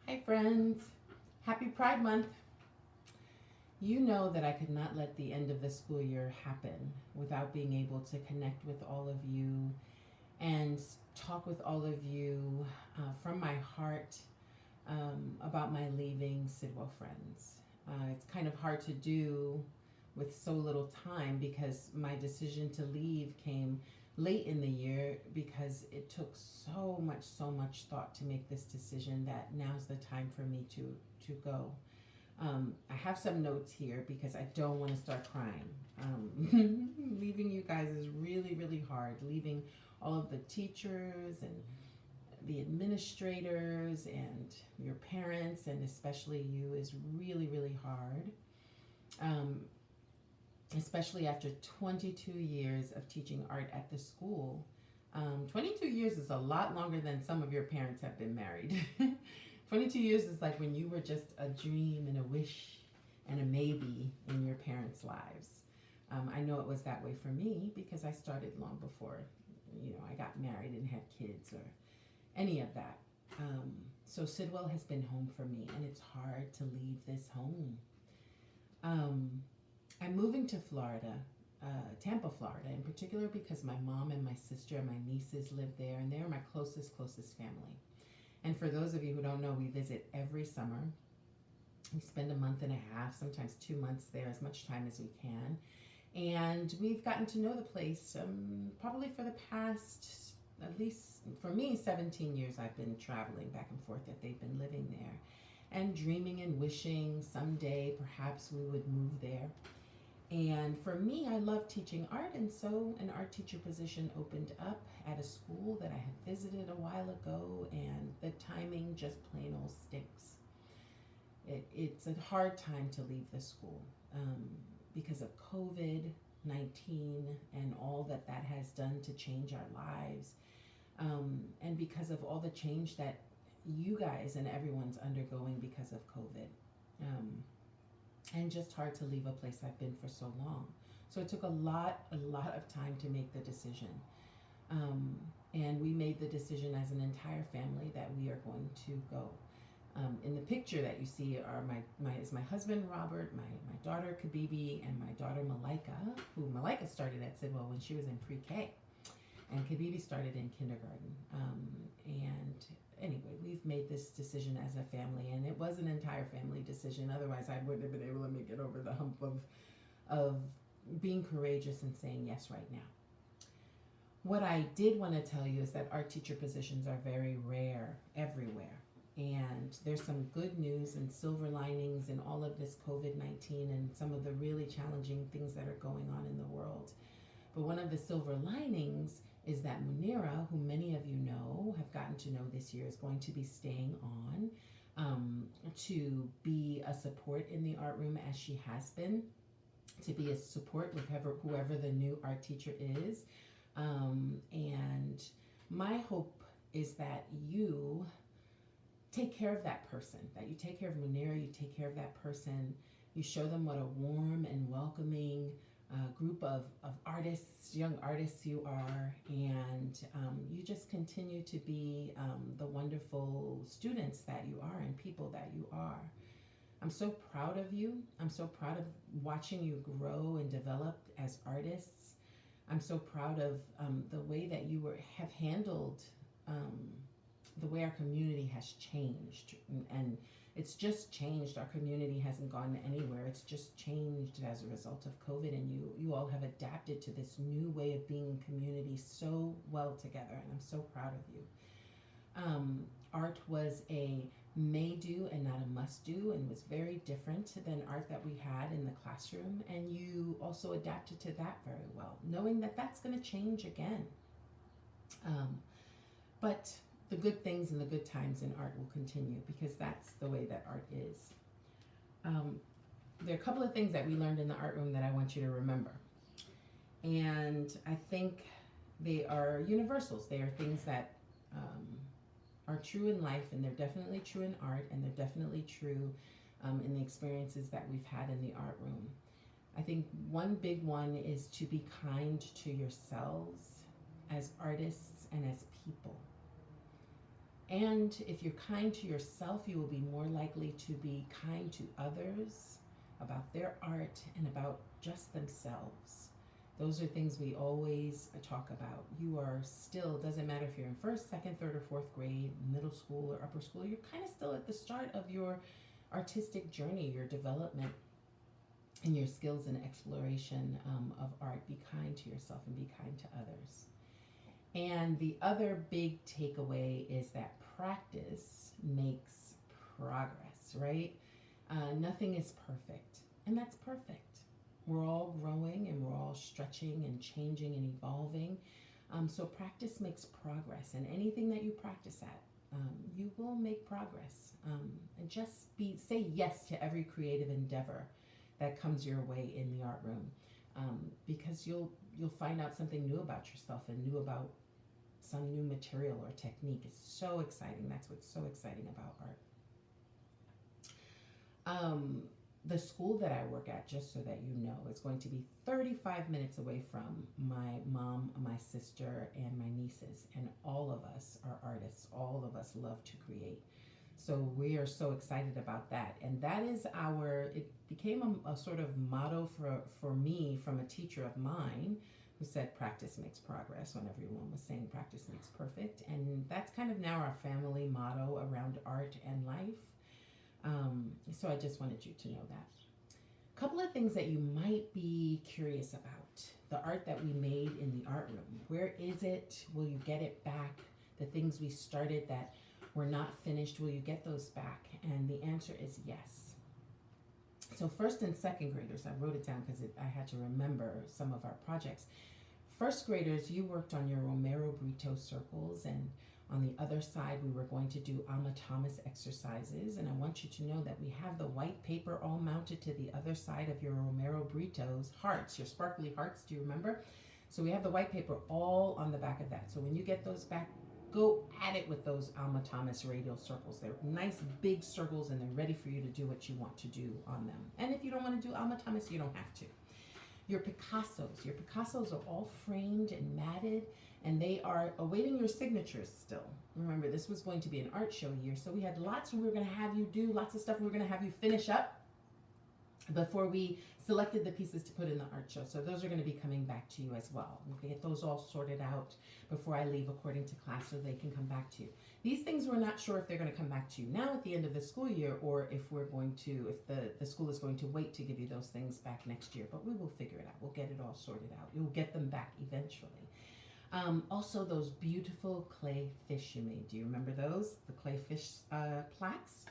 Hi, friends. Happy Pride Month. You know that I could not let the end of the school year happen without being able to connect with all of you and talk with all of you from my heart about my leaving Sidwell Friends. It's kind of hard to do with so little time because my decision to leave came late in the year because it took so much thought to make this decision that now's the time for me to go. I have some notes here because I don't want to start crying. Leaving you guys is really hard. Leaving all of the teachers and the administrators and your parents, and especially you, is really hard. Um, Especially after 22 years of teaching art at the school. 22 years is a lot longer than some of your parents have been married. 22 years is like when you were just a dream and a wish and a maybe in your parents' lives. I know it was that way for me because I started long before, I got married and had kids or any of that. So Sidwell has been home for me, and it's hard to leave this home. Um, I'm moving to Florida, Tampa, Florida, in particular because my mom and my sister and my nieces live there, and they're my closest family. And for those of you who don't know, we visit every summer. We spend a month and a half, sometimes 2 months there, as much time as we can. And we've gotten to know the place probably for the past, at least for me, 17 years I've been traveling back and forth that they've been living there and dreaming and wishing someday perhaps we would move there. And for me, I love teaching art, and so an art teacher position opened up at a school that I had visited a while ago, and the timing just plain old stinks. It's a hard time to leave the school because of COVID-19 and all that has done to change our lives, and because of all the change that you guys and everyone's undergoing because of COVID. Um, and just hard to leave a place I've been for so long. So it took a lot of time to make the decision. Um, and we made the decision as an entire family that we are going to go. In the picture that you see are my husband Robert, my daughter Kabibi, and my daughter Malika, who Malika started at Sidwell when she was in pre-K, and Kabibi started in kindergarten. And anyway, we've made this decision as a family, and it was an entire family decision. Otherwise, I wouldn't have been able to make it over the hump of being courageous and saying yes right now. What I did want to tell you is that art teacher positions are very rare everywhere. And there's some good news and silver linings in all of this COVID-19 and some of the really challenging things that are going on in the world. But one of the silver linings is that Munira, who many of you know, have gotten to know this year, is going to be staying on to be a support in the art room as she has been, to be a support with whoever the new art teacher is. And my hope is that you take care of that person, that you take care of Munira, you take care of that person, you show them what a warm and welcoming group of artists, young artists you are, and you just continue to be the wonderful students that you are and people that you are. I'm so proud of you. I'm so proud of watching you grow and develop as artists. I'm so proud of the way that you have handled the way our community has changed, and it's just changed. Our community hasn't gone anywhere. It's just changed as a result of COVID, and you all have adapted to this new way of being community so well together, and I'm so proud of you. Art was a may do and not a must do, and was very different than art that we had in the classroom, and you also adapted to that very well, knowing that that's going to change again. But the good things and the good times in art will continue because that's the way that art is. There are a couple of things that we learned in the art room that I want you to remember. And I think they are universals. They are things that are true in life, and they're definitely true in art, and they're definitely true in the experiences that we've had in the art room. I think one big one is to be kind to yourselves as artists and as people. And if you're kind to yourself, you will be more likely to be kind to others about their art and about just themselves. Those are things we always talk about. You are still, doesn't matter if you're in first, second, third, or fourth grade, middle school, or upper school, you're kind of still at the start of your artistic journey, your development, and your skills and exploration of art. Be kind to yourself and be kind to others. And the other big takeaway is that practice makes progress, right? Nothing is perfect, and that's perfect. We're all growing and we're all stretching and changing and evolving. So practice makes progress, and anything that you practice at, you will make progress. And just say yes to every creative endeavor that comes your way in the art room, because you'll find out something new about yourself and new about some new material or technique. It's so exciting. That's what's so exciting about art. The school that I work at, just so that you know, is going to be 35 minutes away from my mom, my sister, and my nieces. And all of us are artists. All of us love to create. So we are so excited about that. And that is it became a sort of motto for me from a teacher of mine who said practice makes progress when everyone was saying practice makes perfect. And that's kind of now our family motto around art and life. So I just wanted you to know that. A couple of things that you might be curious about. The art that we made in the art room. Where is it? Will you get it back? The things we started that were not finished, will you get those back? And the answer is yes. So first and second graders, I wrote it down because I had to remember some of our projects. First graders, you worked on your Romero Brito circles, and on the other side, we were going to do Alma Thomas exercises. And I want you to know that we have the white paper all mounted to the other side of your Romero Brito's hearts, your sparkly hearts, do you remember? So we have the white paper all on the back of that. So when you get those back, go at it with those Alma Thomas radial circles. They're nice big circles and they're ready for you to do what you want to do on them. And if you don't want to do Alma Thomas, you don't have to. Your Picassos are all framed and matted, and they are awaiting your signatures still. Remember, this was going to be an art show year, so we had lots we were going to have you do, lots of stuff we were going to have you finish up before we selected the pieces to put in the art show. So those are going to be coming back to you as well. We'll get those all sorted out before I leave according to class so they can come back to you. These things we're not sure if they're going to come back to you now at the end of the school year, or if the school is going to wait to give you those things back next year. But we will figure it out. We'll get it all sorted out. You'll get them back eventually. Also, those beautiful clay fish you made. Do you remember those? The clay fish plaques?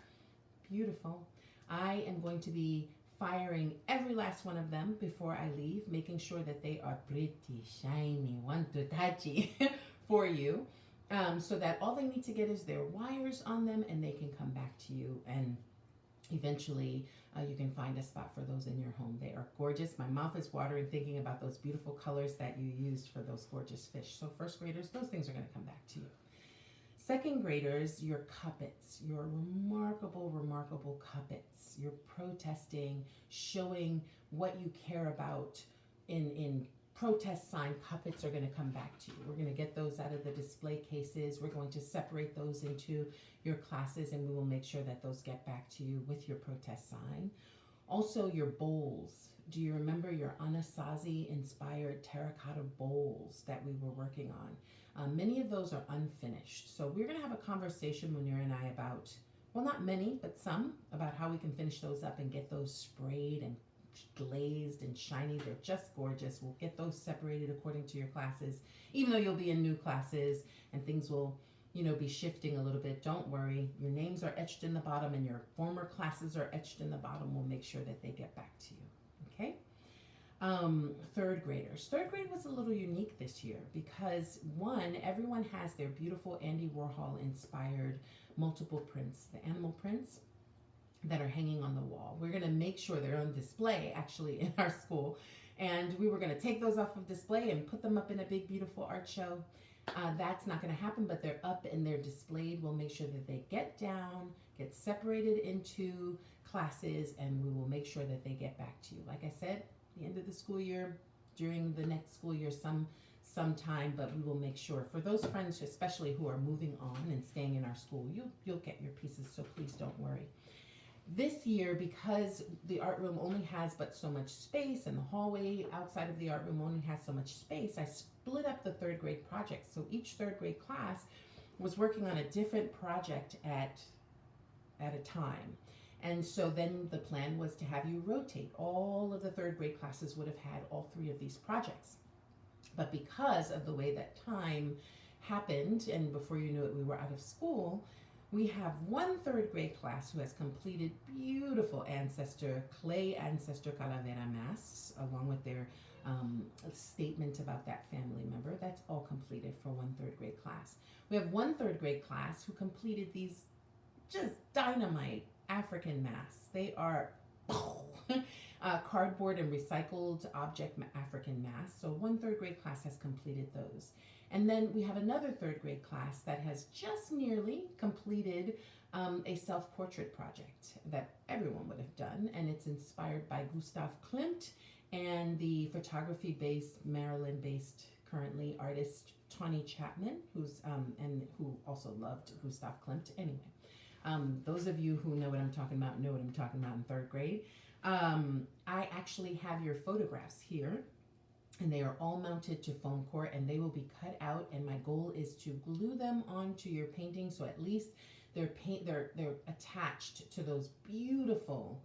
Beautiful. I am going to be firing every last one of them before I leave, making sure that they are pretty, shiny, want to touchy for you, so that all they need to get is their wires on them and they can come back to you, and eventually you can find a spot for those in your home. They are gorgeous. My mouth is watering thinking about those beautiful colors that you used for those gorgeous fish. So first graders, those things are going to come back to you. Second graders, your Cuppets, your remarkable, remarkable Cuppets. You're protesting, showing what you care about in protest sign. Cuppets are going to come back to you. We're going to get those out of the display cases. We're going to separate those into your classes, and we will make sure that those get back to you with your protest sign. Also, your bowls. Do you remember your Anasazi inspired terracotta bowls that we were working on? Many of those are unfinished. So we're going to have a conversation, Munir and I, about, well, not many, but some, about how we can finish those up and get those sprayed and glazed and shiny. They're just gorgeous. We'll get those separated according to your classes, even though you'll be in new classes and things will, be shifting a little bit. Don't worry. Your names are etched in the bottom and your former classes are etched in the bottom. We'll make sure that they get back to you. Okay? Third graders. Third grade was a little unique this year because, one, everyone has their beautiful Andy Warhol inspired multiple prints, the animal prints that are hanging on the wall. We're going to make sure they're on display actually in our school, and we were going to take those off of display and put them up in a big beautiful art show. That's not going to happen, but they're up and they're displayed. We'll make sure that they get down, get separated into classes, and we will make sure that they get back to you. Like I said, the end of the school year, during the next school year, some sometime, but we will make sure for those friends, especially who are moving on and staying in our school, you'll get your pieces. So please don't worry. This year, because the art room only has but so much space, and the hallway outside of the art room only has so much space, I split up the third grade projects. So each third grade class was working on a different project at a time. And so then the plan was to have you rotate. All of the third grade classes would have had all three of these projects. But because of the way that time happened, and before you knew it, we were out of school, we have one third grade class who has completed beautiful clay ancestor calavera masks, along with their statement about that family member. That's all completed for one third grade class. We have one third grade class who completed these just dynamite African masks. They are cardboard and recycled object African masks. So one third grade class has completed those. And then we have another third grade class that has just nearly completed a self-portrait project that everyone would have done. And it's inspired by Gustav Klimt and the photography-based, Maryland-based, currently artist Tawny Chapman, who's and who also loved Gustav Klimt. Anyway, those of you who know what I'm talking about know what I'm talking about in third grade. I actually have your photographs here, and they are all mounted to foam core, and they will be cut out, and my goal is to glue them onto your painting, so at least they're attached to those beautiful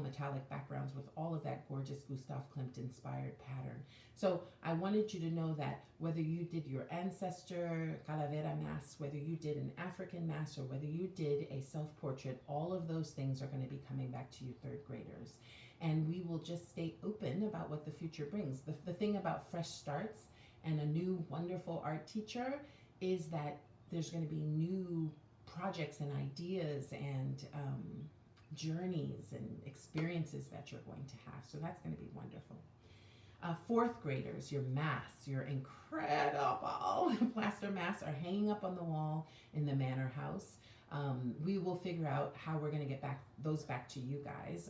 metallic backgrounds with all of that gorgeous Gustav Klimt inspired pattern. So I wanted you to know that whether you did your ancestor calavera mask, whether you did an African mask, or whether you did a self-portrait, all of those things are going to be coming back to you third graders. And we will just stay open about what the future brings. The thing about fresh starts and a new wonderful art teacher is that there's going to be new projects and ideas and journeys and experiences that you're going to have. So that's going to be wonderful. Fourth graders, your masks, your incredible plaster masks are hanging up on the wall in the Manor House. We will figure out how we're going to get those back to you guys.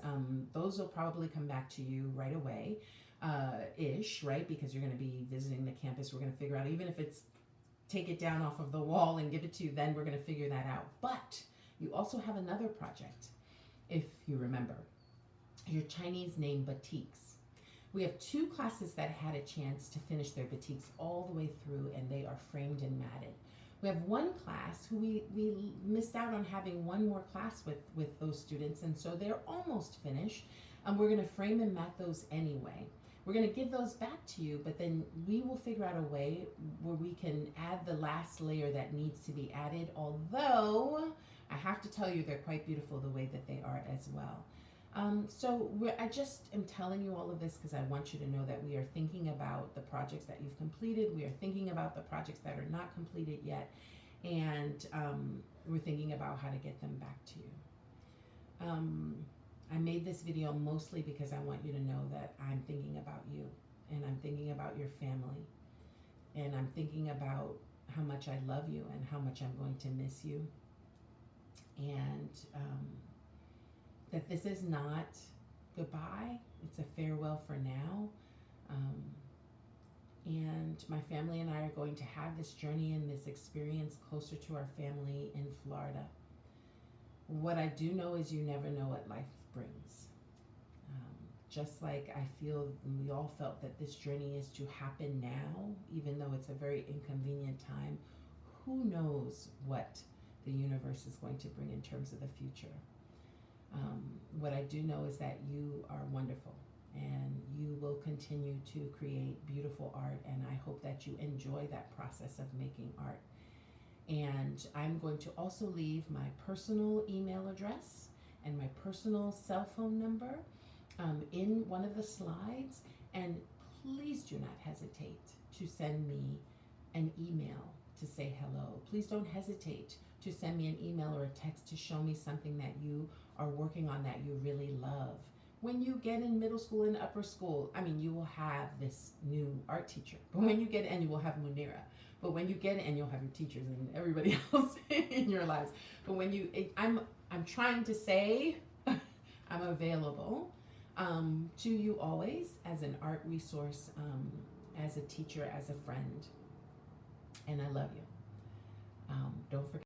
Those will probably come back to you right away, ish, right? Because you're going to be visiting the campus. We're going to figure out, even if it's take it down off of the wall and give it to you, then we're going to figure that out. But you also have another project, if you remember, your Chinese name batiks. We have two classes that had a chance to finish their batiks all the way through, and they are framed and matted. We have one class who we missed out on having one more class with those students, and so they're almost finished. We're going to frame and mat those anyway. We're going to give those back to you, but then we will figure out a way where we can add the last layer that needs to be added, although I have to tell you they're quite beautiful the way that they are as well. I just am telling you all of this because I want you to know that we are thinking about the projects that you've completed. We are thinking about the projects that are not completed yet, and we're thinking about how to get them back to you. I made this video mostly because I want you to know that I'm thinking about you, and I'm thinking about your family, and I'm thinking about how much I love you and how much I'm going to miss you, and that this is not goodbye, it's a farewell for now. And my family and I are going to have this journey and this experience closer to our family in Florida. What I do know is you never know what life brings. Just like I feel we all felt that this journey is to happen now, even though it's a very inconvenient time, who knows what the universe is going to bring in terms of the future. What I do know is that you are wonderful, and you will continue to create beautiful art, and I hope that you enjoy that process of making art. And I'm going to also leave my personal email address and my personal cell phone number in one of the slides, and please do not hesitate to send me an email to say hello. Please don't hesitate to send me an email or a text to show me something that you are working on that you really love. When you get in middle school and upper school, I mean, you will have this new art teacher, but when you get, and you will have Munira, but when you get, and you'll have your teachers and everybody else in your lives. But when you, I'm trying to say, I'm available to you always as an art resource as a teacher, as a friend. And I love you. Don't forget.